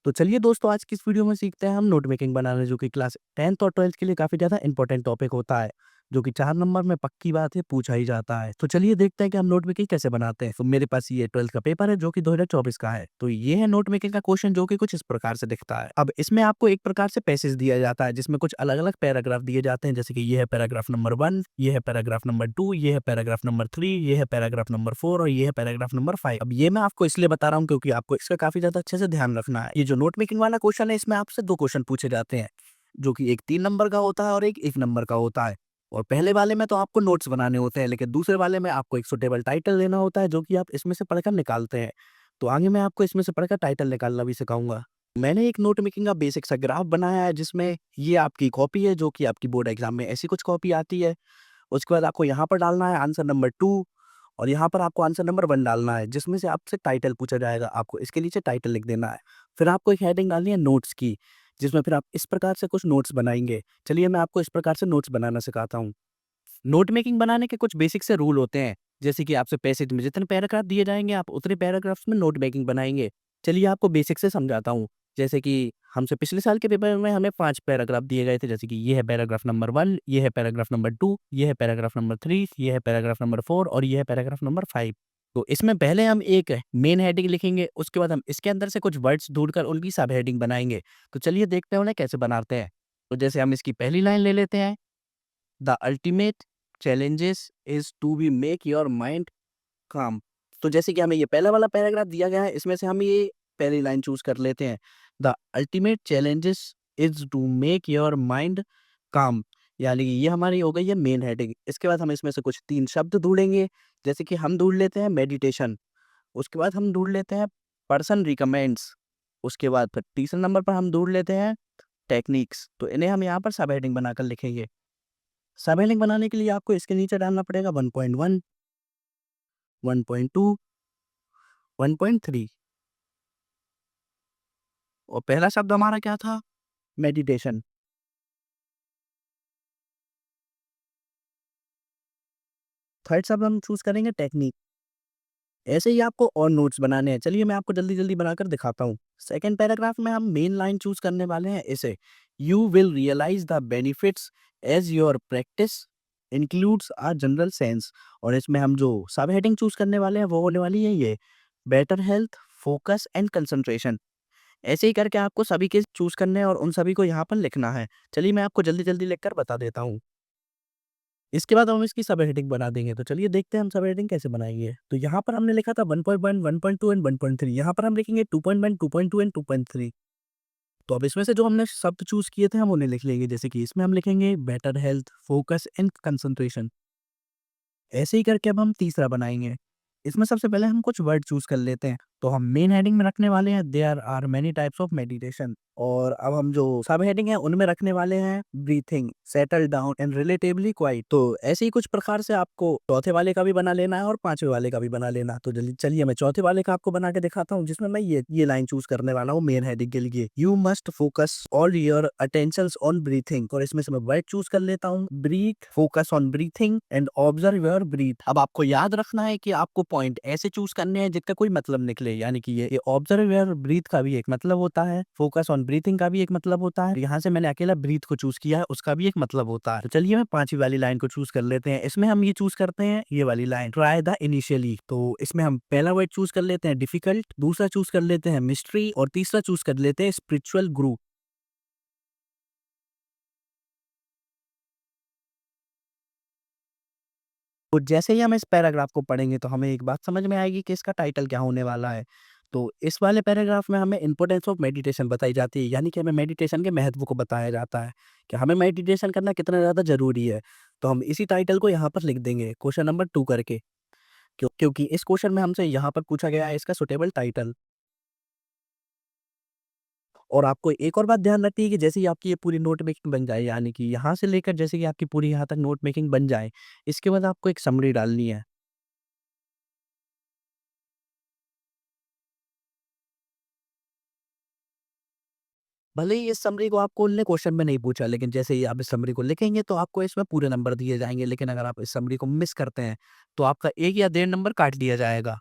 तो चलिए दोस्तों, आज की इस वीडियो में सीखते हैं हम नोट मेकिंग बनाना, जो कि क्लास 10th और 12th के लिए काफ़ी ज़्यादा इंपॉर्टेंट टॉपिक होता है, जो कि 4 नंबर में पक्की बात है पूछा ही जाता है। तो चलिए देखते हैं कि हम नोट मेकिंग कैसे बनाते हैं। तो मेरे पास ये 12th का पेपर है जो कि 2024 का है। तो ये है नोट मेकिंग का क्वेश्चन, जो कि कुछ इस प्रकार से दिखता है। अब इसमें आपको एक प्रकार से पैसेज दिया जाता है जिसमें कुछ अलग-अलग पैराग्राफ दिए जाते हैं, जैसे कि ये है पैराग्राफ नंबर 1, ये है पैराग्राफ नंबर 2, ये है पैराग्राफ नंबर 3, ये है पैराग्राफ नंबर 4 और ये है पैराग्राफ नंबर 5। अब ये मैं आपको इसलिए बता रहा हूँ क्योंकि आपको इसका काफ़ी ज़्यादा अच्छे से ध्यान रखना है। ये जो नोट मेकिंग वाला क्वेश्चन है, इसमें आपसे 2 क्वेश्चन पूछे जाते हैं, जो कि एक 3 नंबर का होता है और एक 1 नंबर का होता है। और पहले वाले में तो आपको नोट्स बनाने होते हैं, लेकिन दूसरे वाले में आपको एक सूटेबल टाइटल देना होता है, जो कि आप इसमें से पढ़कर निकालते हैं। तो आगे मैं आपको इसमें से पढ़कर टाइटल निकालना भी सिखाऊँगा। मैंने एक नोट मेकिंग का बेसिक सा ग्राफ बनाया है, जिसमें ये आपकी कॉपी है, जो कि आपकी बोर्ड एग्ज़ाम में ऐसी कुछ कॉपी आती है। उसके बाद आपको यहाँ पर डालना है आंसर नंबर 2 और यहाँ पर आपको आंसर नंबर 1 डालना है, जिसमें से आपसे टाइटल पूछा जाएगा। आपको इसके नीचे टाइटल लिख देना है। फिर आपको एक हेडिंग डालनी है नोट्स की, जिसमें फिर आप इस प्रकार से कुछ नोट्स बनाएँगे। चलिए मैं आपको इस प्रकार से नोट्स बनाना सिखाता हूँ। नोट मेकिंग बनाने के कुछ बेसिक से रूल होते हैं, जैसे कि आपसे पैसेज में जितने पैराग्राफ दिए जाएँगे, आप उतने पैराग्राफ्स में नोट मेकिंग बनाएँगे। चलिए आपको बेसिक से समझाता हूँ। जैसे कि हमसे पिछले साल के पेपर में हमें 5 पैराग्राफ दिए गए थे, जैसे कि ये है पैराग्राफ नंबर 1, ये है पैराग्राफ नंबर 2, ये है पैराग्राफ नंबर 3, ये है पैराग्राफ नंबर 4 और ये है पैराग्राफ नंबर 5। तो इसमें पहले हम एक मेन हेडिंग लिखेंगे, उसके बाद हम इसके अंदर से कुछ वर्ड्स ढूँढकर उनकी सब हेडिंग बनाएँगे। तो चलिए देखते हैं उन्हें कैसे बनाते हैं। तो जैसे हम इसकी पहली लाइन ले लेते हैं, the ultimate challenges is to be make your mind calm। तो जैसे कि हमें ये पहला वाला पैराग्राफ दिया गया है, इसमें से हम ये पहली लाइन चूज कर लेते हैं, the ultimate challenges is to make your mind calm। यानी कि ये हमारी हो गई है मेन हेडिंग। इसके बाद हम इसमें से कुछ 3 शब्द ढूंढेंगे, जैसे कि हम ढूंढ लेते हैं मेडिटेशन, उसके बाद हम ढूंढ लेते हैं पर्सन रिकमेंड्स, उसके बाद फिर तीसरे नंबर पर हम ढूंढ लेते हैं टेक्निक्स। तो इन्हें हम यहाँ पर सब हेडिंग बनाकर लिखेंगे। सब हेडिंग बनाने के लिए आपको इसके नीचे डालना पड़ेगा 1.1, 1.2, 1.3 और पहला शब्द हमारा क्या था? मेडिटेशन। थर्ड शब्द हम चूज़ करेंगे टेक्नीक। ऐसे ही आपको और नोट्स बनाने हैं। चलिए मैं आपको जल्दी-जल्दी बनाकर दिखाता हूँ। सेकंड पैराग्राफ में हम मेन लाइन चूज़ करने वाले हैं इसे, you will realize the benefits as your practice includes a general sense. और इसमें हम जो सब हेडिंग चूज़ करने वाले हैं वो होने वाली है ये, better health, focus and concentration. ऐसे ही करके आपको सभी के चूज़ करने हैं और उन सभी को यहाँ पर लिखना है। चलिए मैं आपको जल्दी-जल्दी लिखकर बता देता हूँ। इसके बाद हम इसकी सब हेडिंग बना देंगे। तो चलिए देखते हैं हम सब हेडिंग कैसे बनाएँगे। तो यहाँ पर हमने लिखा था 1.1, 1.2 एंड 1.3। यहाँ पर हम लिखेंगे 2.1, 2.2 एंड 2.3। तो अब इसमें से जो हमने शब्द चूज़ किए थे हम उन्हें लिख लेंगे। जैसे कि इसमें हम लिखेंगे better health, focus and concentration. ऐसे ही करके अब हम तीसरा बनाएँगे। इसमें सबसे पहले हम कुछ वर्ड चूज़ कर लेते हैं। तो हम मेन हेडिंग में रखने वाले हैं there are many types of meditation. और अब हम जो सब हेडिंग है उनमें रखने वाले हैं breathing, settle down and relatively quite. तो ऐसे ही कुछ प्रकार से आपको चौथे वाले का भी बना लेना है और पाँचवें वाले का भी बना लेना है। तो जल्दी चलिए मैं चौथे वाले का आपको बना के दिखाता हूँ, जिसमें मैं ये लाइन चूज़ करने वाला हूँ मेन हेडिंग के लिए, you must focus all your attentions on breathing. और इसमें से मैं वर्ड चूज़ कर लेता हूँ, breath, focus on breathing and observe your breath. अब आपको याद रखना है कि आपको पॉइंट ऐसे चूज़ करने हैं जिसका कोई मतलब निकले, यानी कि ये ऑब्जर्व योर ब्रीथ का भी एक मतलब होता है, फोकस ऑन ब्रीथिंग का भी एक मतलब होता है। यहाँ से मैंने अकेला ब्रीथ को चूज़ किया है, उसका भी एक मतलब होता है। तो चलिए मैं पाँचवीं वाली लाइन को चूज़ कर लेते हैं। इसमें हम ये चूज़ करते हैं ये वाली लाइन, ट्राई द इनिशियली। तो इसमें हम पहला वर्ड चूज़ कर लेते हैं डिफिकल्ट, दूसरा चूज़ कर लेते हैं मिस्ट्री और तीसरा चूज़ कर लेते हैं स्पिरिचुअल गुरु। तो जैसे ही हम इस पैराग्राफ को पढ़ेंगे तो हमें एक बात समझ में आएगी कि इसका टाइटल क्या होने वाला है। तो इस वाले पैराग्राफ में हमें इम्पोर्टेंस ऑफ मेडिटेशन बताई जाती है, यानी कि हमें मेडिटेशन के महत्व को बताया जाता है कि हमें मेडिटेशन करना कितना ज़्यादा ज़रूरी है। तो हम इसी टाइटल को यहाँ पर लिख देंगे क्वेश्चन नंबर 2 करके, क्योंकि इस क्वेश्चन में हमसे यहाँ पर पूछा गया है इसका सुटेबल टाइटल। और आपको एक और बात ध्यान रखनी है कि जैसे ही आपकी ये पूरी नोट मेकिंग बन जाए, यानी कि यहाँ से लेकर जैसे कि आपकी पूरी यहाँ तक नोट मेकिंग बन जाए, इसके बाद आपको एक समरी डालनी है। भले ही इस समरी को आपको उनने क्वेश्चन में नहीं पूछा, लेकिन जैसे ही आप इस समरी को लिखेंगे तो आपको इसमें पूरे नंबर दिए जाएँगे। लेकिन अगर आप इस समरी को मिस करते हैं, तो आपका 1 या 1.5 नंबर काट लिया जाएगा।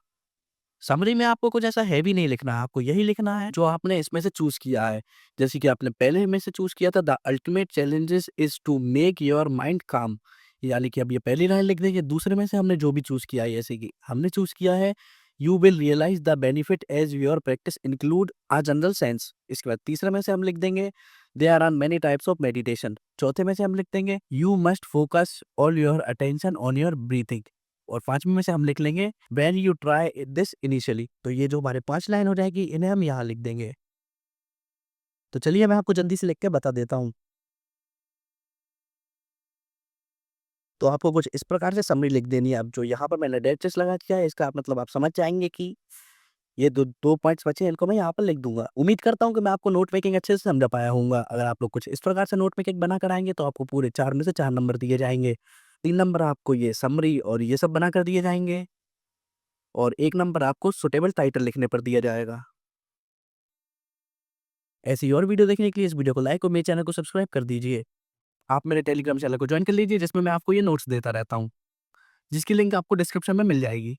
समरी में आपको कुछ ऐसा हैवी नहीं लिखना है, आपको यही लिखना है जो आपने इसमें से चूज़ किया है। जैसे कि आपने पहले में से चूज़ किया था the ultimate challenges is to make your mind calm, यानी कि अब ये पहली लाइन लिख देंगे। दूसरे में से हमने जो भी चूज़ किया है, जैसे कि हमने चूज़ किया है you will realize the benefit as your practice include a general sense. इसके बाद तीसरे में से हम लिख देंगे there are many types of meditation. चौथे में से हम लिख देंगे you must focus all your attention on your breathing. और 5वें में से हम लिख लेंगे when you try this initially. तो ये जो हमारे 5 लाइन हो जाएगी, इन्हें हम यहाँ लिख देंगे। तो चलिए मैं आपको जल्दी से लिख के बता देता हूँ। तो आपको कुछ इस प्रकार से समरी लिख देनी है। अब जो यहाँ पर मैंने डैशेस लगा दिया है, इसका मतलब आप समझ जाएँगे कि ये 2 पॉइंट्स बचे हैं, इनको मैं यहाँ पर लिख दूँगा। उम्मीद करता हूँ कि मैं आपको नोट मेकिंग अच्छे से समझा पाया हूँगा। अगर आप लोग कुछ इस प्रकार से नोट मेकिंग बना कर आएँगे, तो आपको पूरे 4 में से 4 नंबर दिए जाएँगे। 3 नंबर आपको ये समरी और ये सब बनाकर दिए जाएँगे और 1 नंबर आपको सूटेबल टाइटल लिखने पर दिया जाएगा। ऐसी और वीडियो देखने के लिए इस वीडियो को लाइक और मेरे चैनल को सब्सक्राइब कर दीजिए। आप मेरे टेलीग्राम चैनल को जॉइन कर लीजिए, जिसमें मैं आपको ये नोट्स देता रहता हूँ, जिसकी लिंक आपको डिस्क्रिप्शन में मिल जाएगी।